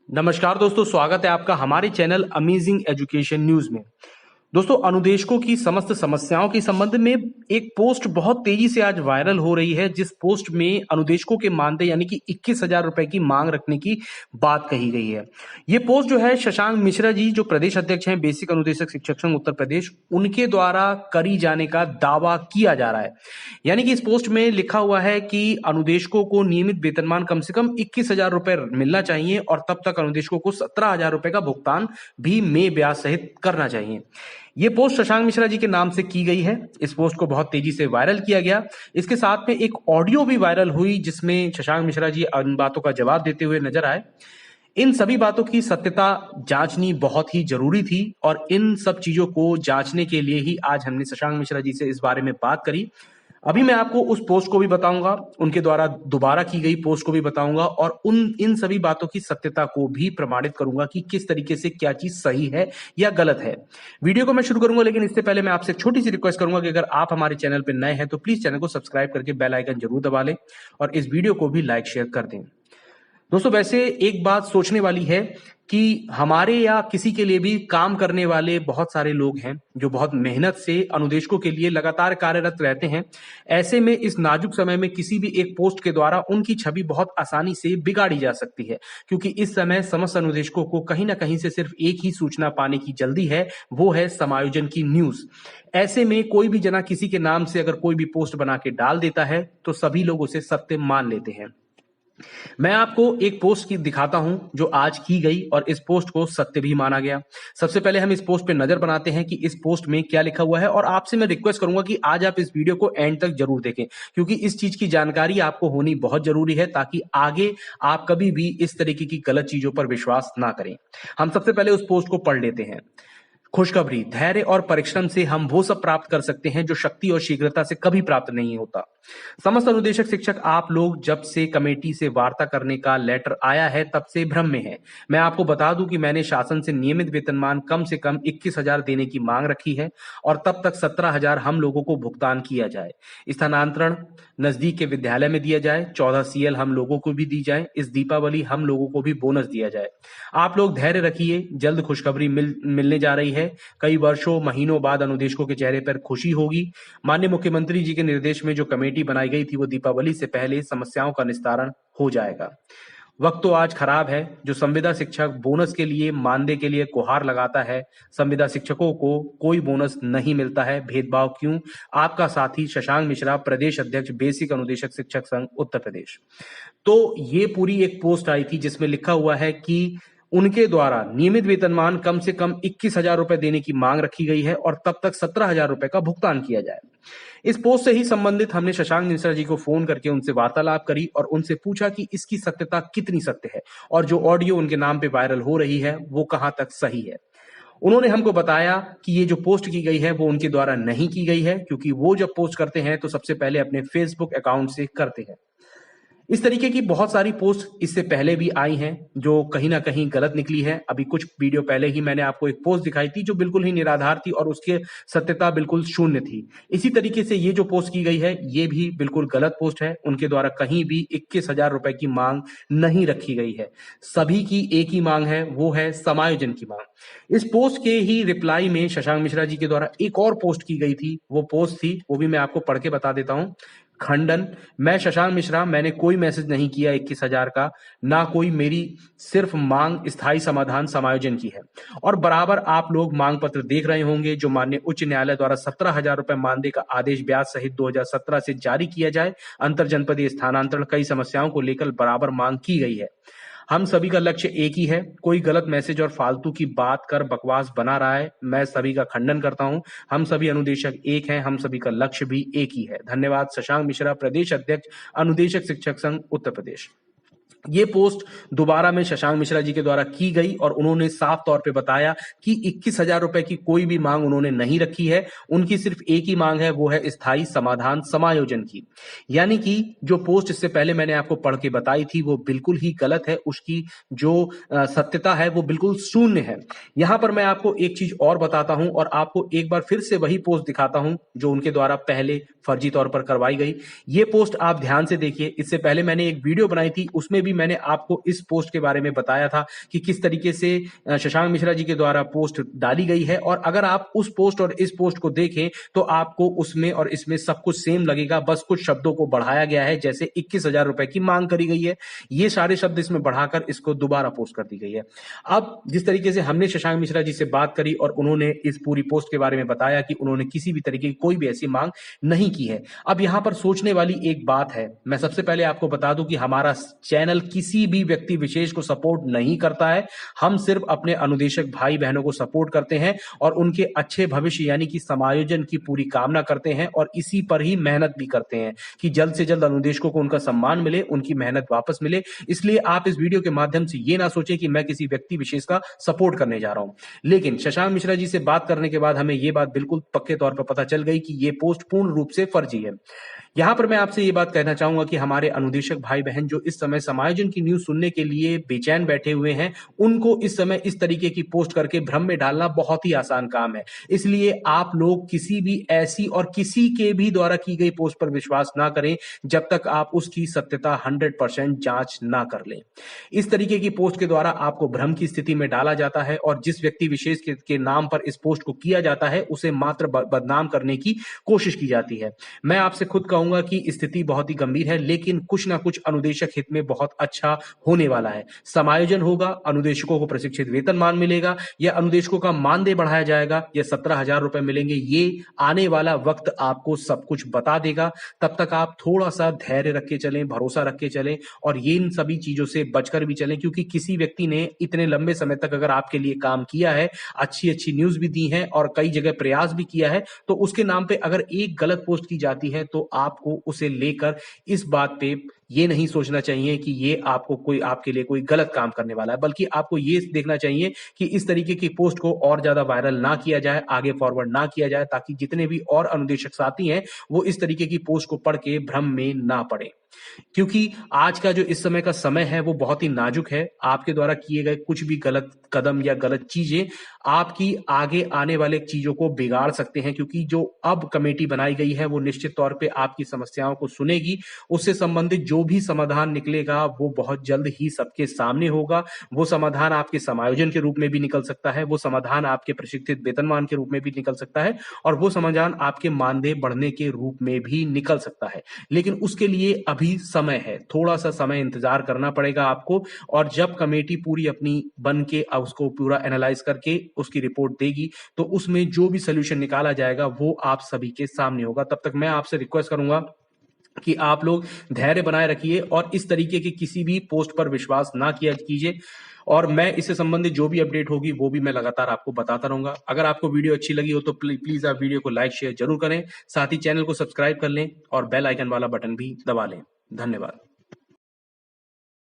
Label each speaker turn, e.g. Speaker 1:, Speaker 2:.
Speaker 1: नमस्कार दोस्तों, स्वागत है आपका हमारे चैनल अमेजिंग एजुकेशन न्यूज में। दोस्तों, अनुदेशकों की समस्त समस्याओं के संबंध में एक पोस्ट बहुत तेजी से आज वायरल हो रही है, जिस पोस्ट में अनुदेशकों के मानदेय यानी कि 21,000 रुपए की मांग रखने की बात कही गई है। ये पोस्ट जो है शशांक मिश्रा जी, जो प्रदेश अध्यक्ष हैं बेसिक अनुदेशक शिक्षक संघ उत्तर प्रदेश, उनके द्वारा करी जाने का दावा किया जा रहा है। यानी कि इस पोस्ट में लिखा हुआ है कि अनुदेशकों को नियमित वेतनमान कम से कम 21,000 रुपए मिलना चाहिए और तब तक अनुदेशकों को 17,000 रुपए का भुगतान भी में ब्याज सहित करना चाहिए। ये पोस्ट शशांक मिश्रा जी के नाम से की गई है। इस पोस्ट को बहुत तेजी से वायरल किया गया। इसके साथ में एक ऑडियो भी वायरल हुई, जिसमें शशांक मिश्रा जी इन बातों का जवाब देते हुए नजर आए। इन सभी बातों की सत्यता जांचनी बहुत ही जरूरी थी और इन सब चीजों को जांचने के लिए ही आज हमने शशांक मिश्रा जी से इस बारे में बात करी। अभी मैं आपको उस पोस्ट को भी बताऊंगा, उनके द्वारा दोबारा की गई पोस्ट को भी बताऊंगा और इन सभी बातों की सत्यता को भी प्रमाणित करूंगा कि किस तरीके से क्या चीज सही है या गलत है। वीडियो को मैं शुरू करूंगा, लेकिन इससे पहले मैं आपसे छोटी सी रिक्वेस्ट करूंगा कि अगर आप हमारे चैनल पर नए हैं तो प्लीज चैनल को सब्सक्राइब करके बेल आइकन जरूर दबा लें और इस वीडियो को भी लाइक शेयर कर दें। दोस्तों, वैसे एक बात सोचने वाली है कि हमारे या किसी के लिए भी काम करने वाले बहुत सारे लोग हैं जो बहुत मेहनत से अनुदेशकों के लिए लगातार कार्यरत रहते हैं। ऐसे में इस नाजुक समय में किसी भी एक पोस्ट के द्वारा उनकी छवि बहुत आसानी से बिगाड़ी जा सकती है, क्योंकि इस समय समस्त अनुदेशकों को कहीं ना कहीं से सिर्फ एक ही सूचना पाने की जल्दी है, वो है समायोजन की न्यूज। ऐसे में कोई भी जना किसी के नाम से अगर कोई भी पोस्ट बना के डाल देता है तो सभी लोग उसे सत्य मान लेते हैं। मैं आपको एक पोस्ट की दिखाता हूं जो आज की गई और इस पोस्ट को सत्य भी माना गया। सबसे पहले हम इस पोस्ट पे नजर बनाते हैं कि इस पोस्ट में क्या लिखा हुआ है और आपसे मैं रिक्वेस्ट करूंगा कि आज आप इस वीडियो को एंड तक जरूर देखें, क्योंकि इस चीज की जानकारी आपको होनी बहुत जरूरी है ताकि आगे आप कभी भी इस तरीके की गलत चीजों पर विश्वास ना करें। हम सबसे पहले उस पोस्ट को पढ़ लेते हैं। खुशखबरी, धैर्य और परिश्रम से हम वो सब प्राप्त कर सकते हैं जो शक्ति और शीघ्रता से कभी प्राप्त नहीं होता। समस्त अनुदेशक शिक्षक आप लोग जब से कमेटी से वार्ता करने का लेटर आया है तब से भ्रम में है। मैं आपको बता दूं कि मैंने शासन से नियमित वेतनमान कम से कम 21,000 देने की मांग रखी है और तब तक 17,000 हम लोगों को भुगतान किया जाए। स्थानांतरण नजदीक के विद्यालय में दिया जाए, 14 CL हम लोगों को भी दी जाए, इस दीपावली हम लोगों को भी बोनस दिया जाए। आप लोग धैर्य रखिए, जल्द खुशखबरी मिलने जा रही है। कई वर्षों महीनों बाद अनुदेशकों के चेहरे पर खुशी होगी। माननीय मुख्यमंत्री जी के निर्देश में जो कमेटी बनाई गई थी वो दीपावली से पहले समस्याओं का निस्तारण हो जाएगा। वक्त तो आज खराब है। जो संविदा शिक्षक बोनस के लिए मानदेय के लिए गुहार लगाता है, संविदा शिक्षकों को कोई बोनस नहीं मिलता है, भेदभाव क्यों? आपका साथी शशांक मिश्रा, प्रदेश अध्यक्ष बेसिक अनुदेशक शिक्षक संघ उत्तर प्रदेश। तो ये पूरी एक पोस्ट आई थी जिसमें लिखा हुआ है कि उनके द्वारा नियमित वेतनमान कम से कम 21,000 रुपए देने की मांग रखी गई है और तब तक 17,000 रुपए का भुगतान किया जाए। इस पोस्ट से ही संबंधित हमने शशांक मिश्रा जी को फोन करके उनसे वार्तालाप करी और उनसे पूछा कि इसकी सत्यता कितनी सत्य है और जो ऑडियो उनके नाम पे वायरल हो रही है वो कहां तक सही है। उन्होंने हमको बताया कि ये जो पोस्ट की गई है वो उनके द्वारा नहीं की गई है, क्योंकि वो जब पोस्ट करते हैं तो सबसे पहले अपने फेसबुक अकाउंट से करते हैं। इस तरीके की बहुत सारी पोस्ट इससे पहले भी आई हैं जो कहीं ना कहीं गलत निकली है। अभी कुछ वीडियो पहले ही मैंने आपको एक पोस्ट दिखाई थी जो बिल्कुल ही निराधार थी और उसकी सत्यता बिल्कुल शून्य थी। इसी तरीके से ये जो पोस्ट की गई है ये भी बिल्कुल गलत पोस्ट है। उनके द्वारा कहीं भी 21,000 रुपए की मांग नहीं रखी गई है। सभी की एक ही मांग है, वो है समायोजन की मांग। इस पोस्ट के ही रिप्लाई में शशांक मिश्रा जी के द्वारा एक और पोस्ट की गई थी। वो पोस्ट थी, वो भी मैं आपको पढ़ के बता देता हूं। खंडन, मैं शशांक मिश्रा, मैंने कोई मैसेज नहीं किया 21,000 का, ना कोई मेरी सिर्फ मांग स्थायी समाधान समायोजन की है। और बराबर आप लोग मांग पत्र देख रहे होंगे जो माननीय उच्च न्यायालय द्वारा 17,000 रुपए मानदेय का आदेश ब्याज सहित 2017 से जारी किया जाए। अंतर जनपदीय स्थानांतरण कई समस्याओं को लेकर बराबर मांग की गई है। हम सभी का लक्ष्य एक ही है। कोई गलत मैसेज और फालतू की बात कर बकवास बना रहा है, मैं सभी का खंडन करता हूं। हम सभी अनुदेशक एक हैं, हम सभी का लक्ष्य भी एक ही है। धन्यवाद। शशांक मिश्रा, प्रदेश अध्यक्ष अनुदेशक शिक्षक संघ उत्तर प्रदेश। ये पोस्ट दोबारा में शशांक मिश्रा जी के द्वारा की गई और उन्होंने साफ तौर पे बताया कि 21,000 रुपए की कोई भी मांग उन्होंने नहीं रखी है। उनकी सिर्फ एक ही मांग है, वो है स्थायी समाधान समायोजन की। यानी कि जो पोस्ट इससे पहले मैंने आपको पढ़ के बताई थी वो बिल्कुल ही गलत है। उसकी जो सत्यता है वो बिल्कुल शून्य है। यहां पर मैं आपको एक चीज और बताता हूं और आपको एक बार फिर से वही पोस्ट दिखाता हूं जो उनके द्वारा पहले फर्जी तौर पर करवाई गई। ये पोस्ट आप ध्यान से देखिए। इससे पहले मैंने एक वीडियो बनाई थी, उसमें भी मैंने आपको इस पोस्ट के बारे में बताया था कि किस तरीके से शशांक मिश्रा जी के द्वारा पोस्ट डाली गई है, और अगर आप उस पोस्ट और इस पोस्ट को देखें तो आपको उसमें और इसमें सब कुछ सेम लगेगा, बस कुछ शब्दों को बढ़ाया गया है। जैसे 21,000 रुपए की मांग करी गई है, ये सारे शब्द इसमें बढ़ाकर इसको दोबारा पोस्ट कर दी गई है। अब जिस तरीके से हमने शशांक मिश्रा जी से बात करी और उन्होंने इस पूरी पोस्ट के बारे में बताया कि उन्होंने किसी भी तरीके की कोई भी ऐसी मांग नहीं की है। अब यहां पर सोचने वाली एक बात है, मैं सबसे पहले आपको बता दूं कि हमारा चैनल किसी भी व्यक्ति विशेष को सपोर्ट नहीं करता है। हम सिर्फ अपने अनुदेशक भाई बहनों को सपोर्ट करते हैं और उनके अच्छे भविष्य यानी कि समायोजन की पूरी कामना करते हैं, और इसी पर ही मेहनत भी करते हैं कि जल्द से जल्द अनुदेशकों को उनका सम्मान मिले, उनकी मेहनत वापस मिले। इसलिए आप इस वीडियो के माध्यम से ये ना सोचें कि मैं किसी व्यक्ति विशेष का सपोर्ट करने जा रहा हूं। लेकिन शशांक मिश्रा जी से बात करने के बाद हमें यह बात बिल्कुल पक्के तौर पर पता चल गई कि यह पोस्ट पूर्ण रूप से फर्जी है। यहां पर मैं आपसे ये बात कहना चाहूंगा कि हमारे अनुदेशक भाई बहन जो इस समय समायोजन की न्यूज सुनने के लिए बेचैन बैठे हुए हैं, उनको इस समय इस तरीके की पोस्ट करके भ्रम में डालना बहुत ही आसान काम है। इसलिए आप लोग किसी भी ऐसी और किसी के भी द्वारा की गई पोस्ट पर विश्वास ना करें जब तक आप उसकी सत्यता 100% जांच ना कर लें। इस तरीके की पोस्ट के द्वारा आपको भ्रम की स्थिति में डाला जाता है, और जिस व्यक्ति विशेष के नाम पर इस पोस्ट को किया जाता है उसे मात्र बदनाम करने की कोशिश की जाती है। मैं आपसे खुद कहूंगा कि स्थिति बहुत ही गंभीर है, लेकिन कुछ ना कुछ अनुदेशक हित में बहुत अच्छा होने वाला है। समायोजन होगा, अनुदेशकों को प्रशिक्षित वेतनमान मिलेगा, या अनुदेशकों का मानदेय बढ़ाया जाएगा, या 17,000 रुपए मिलेंगे, ये आने वाला वक्त आपको सब कुछ बता देगा। तब तक आप थोड़ा सा धैर्य रख के चलें, भरोसा रख के चलें, और ये इन सभी चीजों से बचकर भी चलें, क्योंकि किसी व्यक्ति ने इतने लंबे समय तक अगर आपके लिए काम किया है, अच्छी अच्छी न्यूज भी दी है और कई जगह प्रयास भी किया है, तो उसके नाम पे अगर एक गलत पोस्ट की जाती है तो आपको उसे लेकर इस बात पे ये नहीं सोचना चाहिए कि ये आपको कोई आपके लिए कोई गलत काम करने वाला है, बल्कि आपको ये देखना चाहिए कि इस तरीके की पोस्ट को और ज्यादा वायरल ना किया जाए, आगे फॉरवर्ड ना किया जाए, ताकि जितने भी और अनुदेशक साथी हैं वो इस तरीके की पोस्ट को पढ़ के भ्रम में ना पड़े। क्योंकि आज का जो इस समय का समय है वो बहुत ही नाजुक है। आपके द्वारा किए गए कुछ भी गलत कदम या गलत चीजें आपकी आगे आने वाले चीजों को बिगाड़ सकते हैं, क्योंकि जो अब कमेटी बनाई गई है वो निश्चित तौर पे आपकी समस्याओं को सुनेगी। उससे संबंधित जो भी समाधान निकलेगा वो बहुत जल्द ही सबके सामने होगा। वो समाधान आपके समायोजन के रूप में भी निकल सकता है, वो समाधान आपके प्रशिक्षित वेतनमान के रूप में भी निकल सकता है, और वो समाधान आपके मानदेय बढ़ने के रूप में भी निकल सकता है। लेकिन उसके लिए अभी समय है, थोड़ा सा समय इंतजार करना पड़ेगा आपको, और जब कमेटी पूरी अपनी बन के उसको पूरा एनालाइज करके उसकी रिपोर्ट देगी तो उसमें जो भी सोल्यूशन निकाला जाएगा वो आप सभी के सामने होगा। तब तक मैं आपसे रिक्वेस्ट करूंगा कि आप लोग धैर्य बनाए रखिए और इस तरीके की किसी भी पोस्ट पर विश्वास ना किया कीजिए, और मैं इससे संबंधित जो भी अपडेट होगी वो भी मैं लगातार आपको बताता रहूंगा। अगर आपको वीडियो अच्छी लगी हो तो प्लीज आप वीडियो को लाइक शेयर जरूर करें, साथ ही चैनल को सब्सक्राइब कर लें और बेल आइकन वाला बटन भी दबा लें। धन्यवाद।